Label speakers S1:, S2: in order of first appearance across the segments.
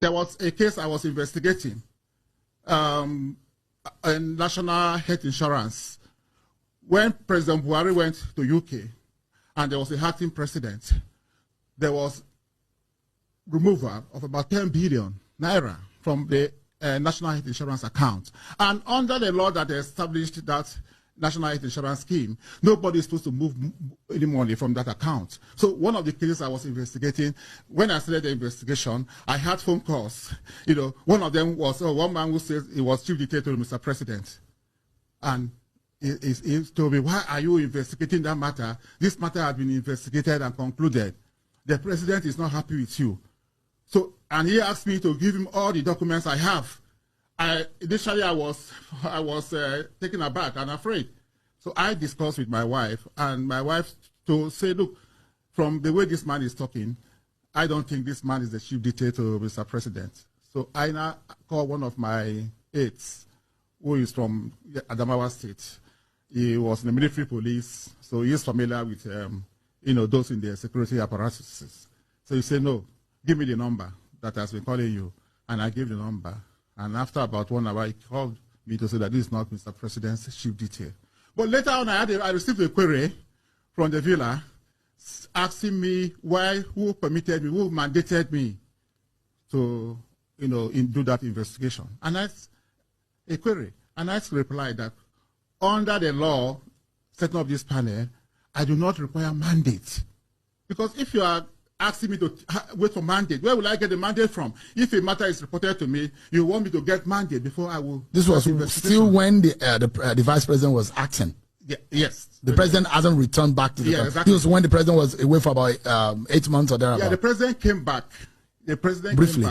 S1: there was a case I was investigating, in National Health Insurance. When President Buhari went to UK and there was a acting president, there was removal of about 10 billion naira from the National Health Insurance account. And under the law that established that National Health Insurance scheme, nobody is supposed to move any money from that account. So one of the cases I was investigating, when I started the investigation, I had phone calls. You know, one of them was one man who says he was chief dictator to Mr. President. And he told me, why are you investigating that matter? This matter has been investigated and concluded. The president is not happy with you. So, and he asked me to give him all the documents I have. Initially, I was taken aback and afraid. So I discussed with my wife, and my wife to say, look, from the way this man is talking, I don't think this man is the chief dictator, Mr. President. So I now called one of my aides, who is from Adamawa State. He was in the military police, so he is familiar with, those in the security apparatuses. So he said, no, give me the number that has been calling you. And I gave the number. And after about 1 hour, he called me to say that this is not Mr. President's chief detail. But later on, I received a query from the villa asking me who permitted me, who mandated me to, do that investigation. And that's a query. And I replied that under the law setting up this panel, I do not require mandate. Because if you are asking me to wait for mandate, where will I get the mandate from? If a matter is reported to me, you want me to get mandate before I will.
S2: This was still when the vice president was acting.
S1: Yeah, yes.
S2: The president hasn't returned back to the country.
S1: Exactly.
S2: It was when the president was away for about 8 months or thereabout.
S1: Yeah, the president came back. The president
S2: briefly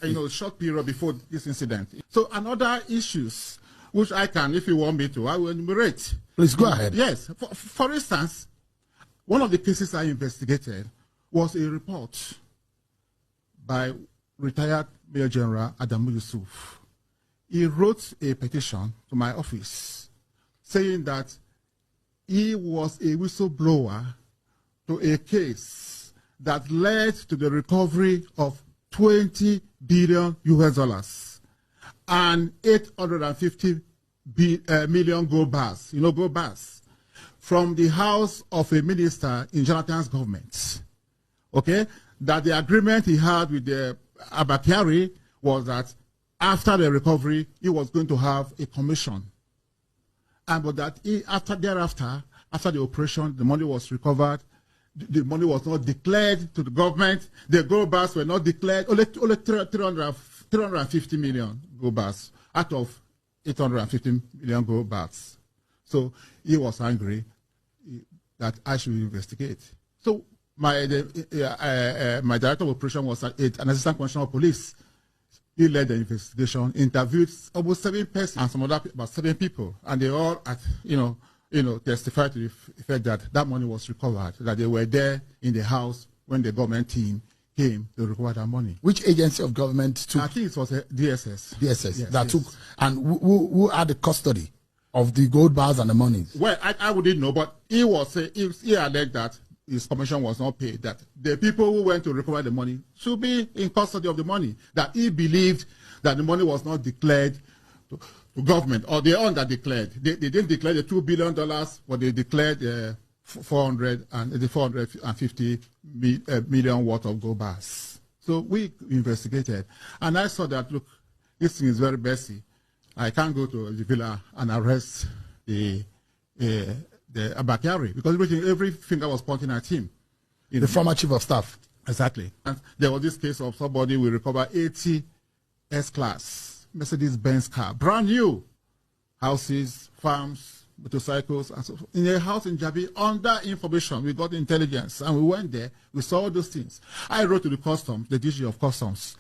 S1: came back, short period before this incident. So another issues, which I can, if you want me to, I will enumerate.
S2: Please go ahead.
S1: Yes. For instance, one of the cases I investigated was a report by retired Major General Adamu Yusuf. He wrote a petition to my office saying that he was a whistleblower to a case that led to the recovery of 20 billion US dollars and 850 million gold bars, gold bars, from the house of a minister in Jonathan's government. Okay, that the agreement he had with the Abba Kyari was that after the recovery, he was going to have a commission. But that after the operation, the money was recovered. The money was not declared to the government. The gold bars were not declared. Only 350 million gold bars out of 850 million gold bars. So he was angry that I should investigate. So my director of operation was an assistant commissioner of police. He led the investigation, interviewed almost 7 persons and some other about 7 people, and they all, testified to the effect that that money was recovered, that they were there in the house when the government team came to recover that money.
S2: Which agency of government took?
S1: I think it was DSS.
S2: DSS
S1: yes,
S2: that took, and who had the custody of the gold bars and the money?
S1: Well, I wouldn't know, but he alleged that his commission was not paid, that the people who went to recover the money should be in custody of the money, that he believed that the money was not declared to government, or they under-declared. They didn't declare the $2 billion, but they declared 450 million worth of gold bars. So we investigated, and I saw that, look, this thing is very messy. I can't go to the villa and arrest the Abba Kyari, because every finger was pointing at him.
S2: The former chief of staff.
S1: Exactly. And there was this case of somebody will recover 80 S-Class Mercedes-Benz car, brand new, houses, farms, motorcycles, and so forth. In a house in Jabi, under information, we got intelligence, and we went there, we saw all those things. I wrote to the customs, the DG of customs,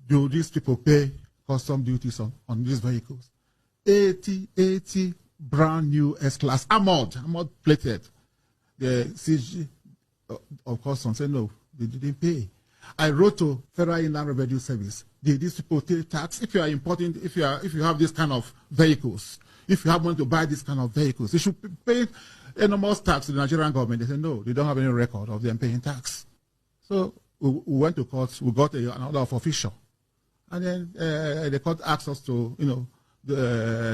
S1: do these people pay custom duties on these vehicles? 80 brand new S-Class, armored plated. The CG of customs said no, they didn't pay. I wrote to Federal Inland Revenue Service. Did these people pay tax? If you are importing, if you have this kind of vehicles, if you have money to buy this kind of vehicles, they should pay enormous tax to the Nigerian government. They said no, they don't have any record of them paying tax. So we went to court. We got an order of official And then the court asked us to,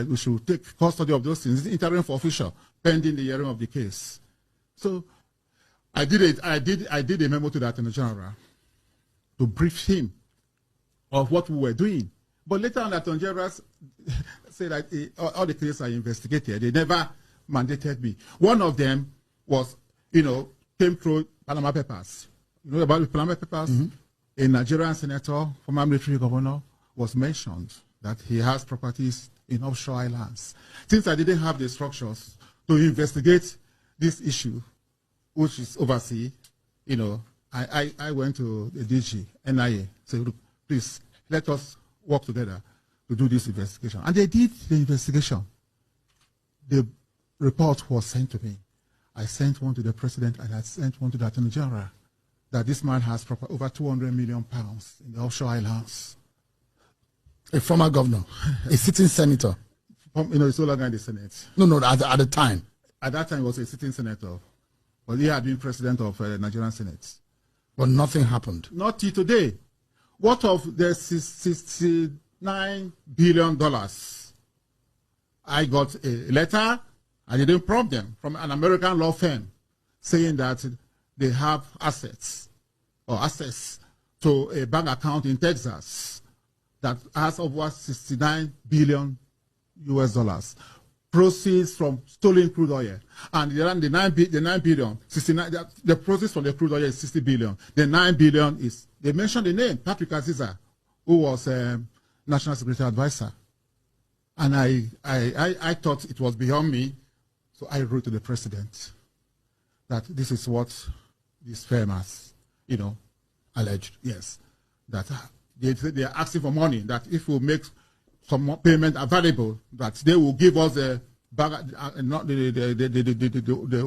S1: we should take custody of those things, interim for official, pending the hearing of the case. So I did a memo to the Attorney General to brief him of what we were doing. But later on, the Attorney General said that all the cases are investigated. They never mandated me. One of them was, came through Panama Papers. You know about the Panama Papers? Mm-hmm. A Nigerian senator, former military governor, was mentioned that he has properties in offshore islands. Since I didn't have the structures to investigate this issue, which is overseas, I went to the DG, NIA, said, look, please, let us work together to do this investigation. And they did the investigation. The report was sent to me. I sent one to the president and I sent one to the Attorney General that this man has over 200 million pounds in the offshore islands.
S2: A former governor, a sitting senator.
S1: He's no longer in the Senate.
S2: No, at the time.
S1: At that time, he was a sitting senator. But he had been president of the Nigerian Senate.
S2: But nothing happened.
S1: Not till today. What of the $69 billion? I got a letter, I didn't prompt them, from an American law firm saying that they have assets or access to a bank account in Texas that has over $69 billion US. Proceeds from stolen crude oil. And the 9 billion, 69, the proceeds from the crude oil is 60 billion. The 9 billion is, they mentioned the name, Patrick Aziza, who was National Security Advisor. And I thought it was beyond me, so I wrote to the president that this is what this firm has, alleged. Yes. That they are asking for money, that if we make some payment available, that they will give us the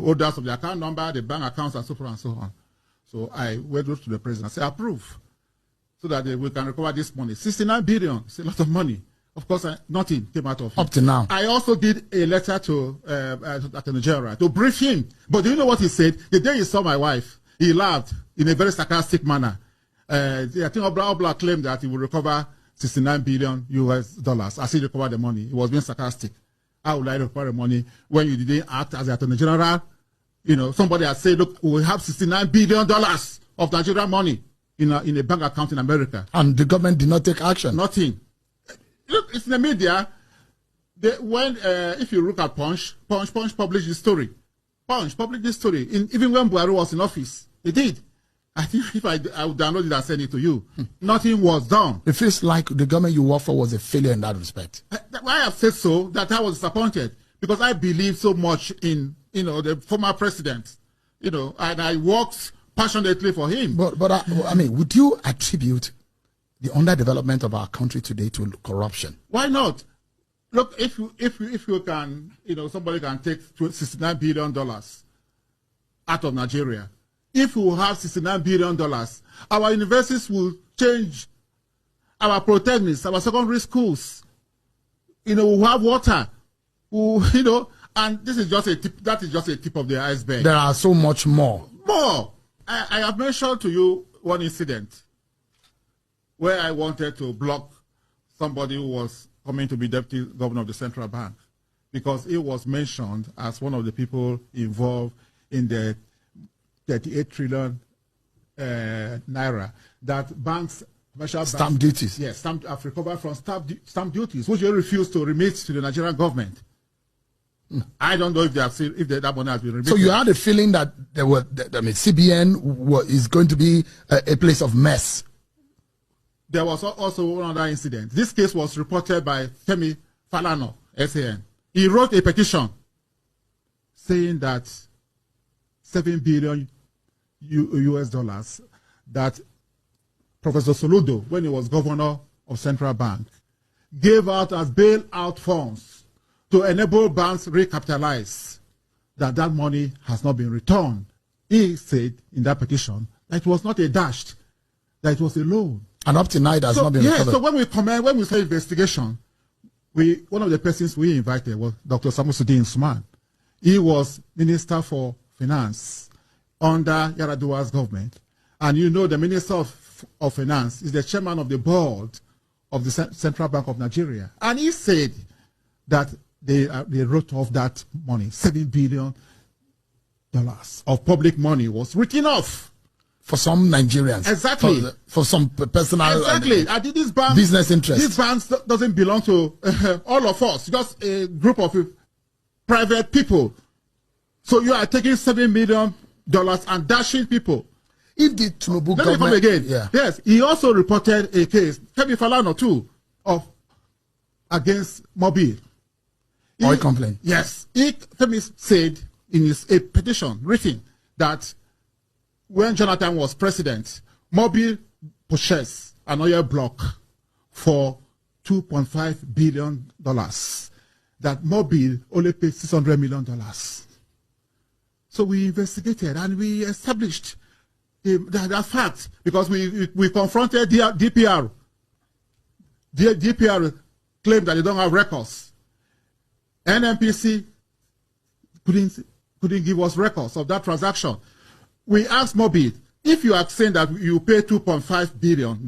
S1: holders of the account number, the bank accounts, and so forth and so on. So I went to the president and said, approve, so that we can recover this money. 69 billion, it's a lot of money. Of course, nothing came out of it.
S2: Up to now.
S1: I also did a letter to Attorney General to brief him. But do you know what he said? The day he saw my wife, he laughed in a very sarcastic manner. I think Obla claimed that he would recover 69 billion US, as he recovered the money. He was being sarcastic. How would I recover the money when you didn't act as the Attorney General? Somebody had said, look, we have $69 billion of Nigerian money in a bank account in America.
S2: And the government did not take action.
S1: Nothing. Look, it's in the media. If you look at Punch published this story. Punch published this story. Even when Buhari was in office, they did. I think if I would download it and send it to you, nothing was done.
S2: It feels like the government you work for was a failure in that respect.
S1: I have said so, that I was disappointed, because I believe so much in, the former president, and I worked passionately for him.
S2: But would you attribute the underdevelopment of our country today to corruption?
S1: Why not? Look, if you can, somebody can take $69 billion out of Nigeria. If we have $69 billion, our universities will change, our polytechnics, our secondary schools, we'll have water, and this is just a tip, that is just a tip of the iceberg.
S2: There are so much more.
S1: More. I have mentioned to you one incident where I wanted to block somebody who was coming to be deputy governor of the central bank, because it was mentioned as one of the people involved in the 38 trillion naira that banks, commercial
S2: stamp duties.
S1: Yes, have recovered from stamp duties, which they refused to remit to the Nigerian government. I don't know if they have seen, if that money has been remitted.
S2: So you had a feeling that CBN is going to be a place of mess.
S1: There was also another incident. This case was reported by Femi Falana, SAN. He wrote a petition saying that $7 billion US that Professor Soludo, when he was governor of Central Bank, gave out as bailout funds to enable banks recapitalize, that money has not been returned. He said in that petition that it was not a dash, that it was a loan.
S2: And up to now it has not been recovered.
S1: So when we say investigation, one of the persons we invited was Dr. Samusudin Suman. He was Minister for Finance under Yaradua's government. And the Minister of Finance is the chairman of the board of the Central Bank of Nigeria. And he said that they wrote off that money, $7 billion of public money was written off.
S2: For some Nigerians.
S1: Exactly.
S2: For some personal
S1: exactly. And this bank,
S2: business interest.
S1: This bank doesn't belong to all of us, just a group of private people. So you are taking $7 million and dashing people.
S2: If the Tinubu
S1: Let me come again.
S2: Yeah.
S1: Yes, he also reported a case, Kemi Falana too, against Mobil.
S2: Oil complaint.
S1: Yes. Kemi said in a petition written that when Jonathan was president, Mobil purchased an oil block for $2.5 billion. That Mobil only paid $600 million. So we investigated and we established that fact because we confronted DPR. DPR claimed that they don't have records. NNPC couldn't give us records of that transaction. We asked Mobil, if you are saying that you pay $2.5 billion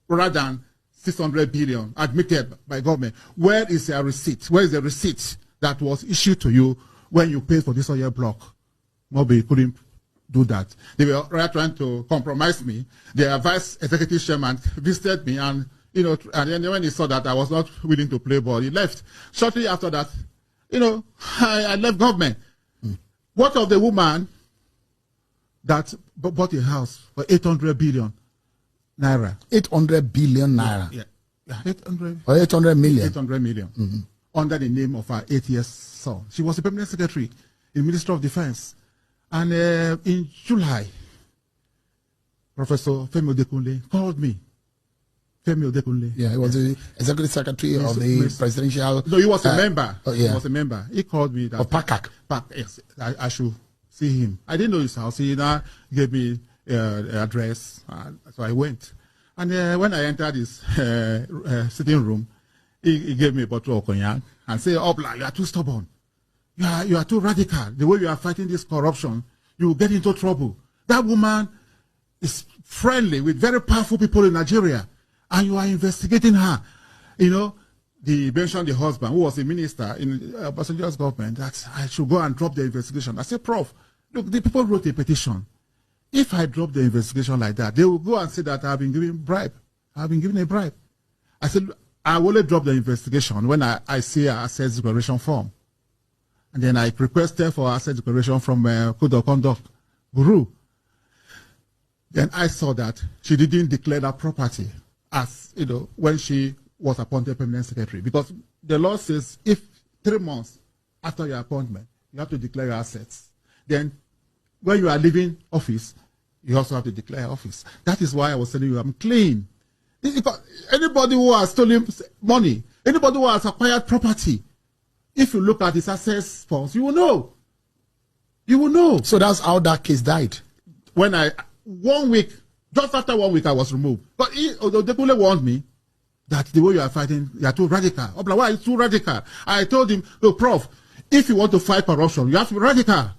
S1: rather than $600 billion admitted by government, where is your receipt? Where is the receipt that was issued to you when you paid for this oil block? Mobil couldn't do that. They were trying to compromise me. Their vice executive chairman visited me and then when he saw that I was not willing to play ball, he left. Shortly after that, I left government. What of the woman that bought a house for 800 billion naira? 800
S2: billion naira?
S1: Yeah. 800.
S2: Or 800 million?
S1: 800 million. Under the name of her 8 years son. She was the permanent secretary in the Ministry of Defense. And in July, Professor Femi Odekunle called me. Femi Odekunle.
S2: Yeah, he was the executive secretary of the presidential...
S1: No, he was a member.
S2: Oh, yeah.
S1: He was a member. He called me that...
S2: Of PACAC.
S1: Yes, I should see him. I didn't know his house. He now gave me address. So I went. And when I entered his sitting room, he gave me a bottle of cognac and said, Obla, you are too stubborn. You are too radical. The way you are fighting this corruption, you will get into trouble. That woman is friendly with very powerful people in Nigeria, and you are investigating her. They mentioned the husband, who was a minister in Obasanjo's government, that I should go and drop the investigation. I said, Prof, look, the people wrote a petition. If I drop the investigation like that, they will go and say that I have been given a bribe. I have been given a bribe. I said, I will only drop the investigation when I see an assets declaration form. And then I requested for asset declaration from Code of Conduct Guru. Then I saw that she didn't declare that property as, when she was appointed permanent secretary. Because the law says if 3 months after your appointment, you have to declare your assets. Then when you are leaving office, you also have to declare office. That is why I was telling you I'm clean. Anybody who has stolen money, anybody who has acquired property, if you look at his assets forms, you will know. You will know.
S2: So that's how that case died.
S1: When just after 1 week, I was removed. But Odekunle warned me that the way you are fighting, you are too radical. Why are you too radical? I told him, look, Prof, if you want to fight corruption, you have to be radical.